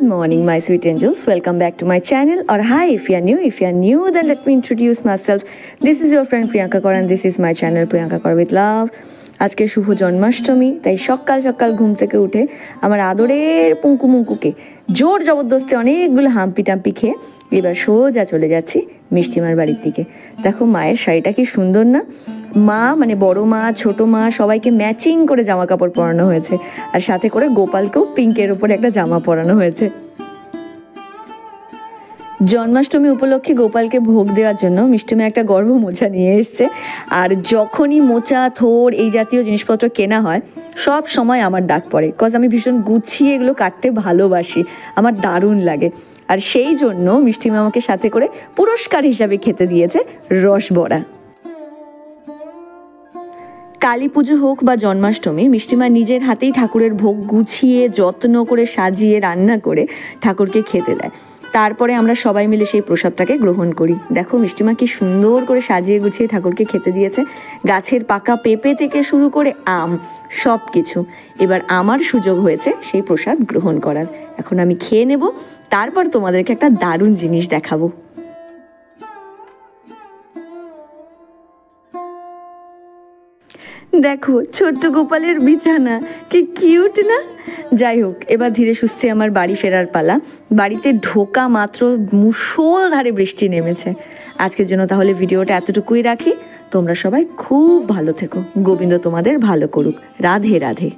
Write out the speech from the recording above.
morning, my sweet angels. Welcome back to my channel. Or hi, if you are new, then let me introduce myself. This is your friend Priyanka Kaur and this is my channel Priyanka Kaur with love. আজকে শুভ জন্মাষ্টমী, তাই সকাল সকাল ঘুম থেকে উঠে আমার আদরের পুঙ্কু মুঙ্কুকে জোর জবরদস্তি অনেকগুলো হাম্পি টাম্পি খেয়ে এবার সোজা চলে যাচ্ছি মিষ্টিমার বাড়ির দিকে। দেখো মায়ের শাড়িটা কি সুন্দর না? মা মানে বড় মা, ছোট মা সবাইকে ম্যাচিং করে জামা কাপড় পরানো হয়েছে, আর সাথে করে গোপালকেও পিঙ্কের ওপরে একটা জামা পরানো হয়েছে। জন্মাষ্টমী উপলক্ষে গোপালকে ভোগ দেওয়ার জন্য মিষ্টিমা একটা গর্ভ মোচা নিয়ে এসছে, আর যখনই মোচা, থোড় এই জাতীয় জিনিসপত্র কেনা হয় সব সময় আমার ডাক পড়ে, কজ আমি ভীষণ গুছিয়ে এগুলো কাটতে ভালোবাসি, আমার দারুণ লাগে। আর সেই জন্য মিষ্টিমা আমাকে সাথে করে পুরস্কার হিসাবে খেতে দিয়েছে রসবড়া। কালী পুজো হোক বা জন্মাষ্টমী, মিষ্টিমা নিজের হাতেই ঠাকুরের ভোগ গুছিয়ে যত্ন করে সাজিয়ে রান্না করে ঠাকুরকে খেতে দেয়। তারপরে আমরা সবাই মিলে সেই প্রসাদটাকে গ্রহণ করি। দেখো মিষ্টিমা কি সুন্দর করে সাজিয়ে গুছিয়ে ঠাকুরকে খেতে দিয়েছে, গাছের পাকা পেঁপে থেকে শুরু করে আম সব কিছু। এবার আমার সুযোগ হয়েছে সেই প্রসাদ গ্রহণ করার। এখন আমি খেয়ে নেব, তারপর তোমাদেরকে একটা দারুণ জিনিস দেখাবো। দেখো ছোট্ট গোপালের বিছানা, কি কিউট না? যাই হোক, এবার ধীরে সুস্থে আমার বাড়ি ফেরার পালা। বাড়িতে ঢোকা মাত্র মুষলধারে বৃষ্টি নেমেছে। আজকের জন্য তাহলে ভিডিওটা এতটুকুই রাখি। তোমরা সবাই খুব ভালো থেকো, গোবিন্দ তোমাদের ভালো করুক। রাধে রাধে।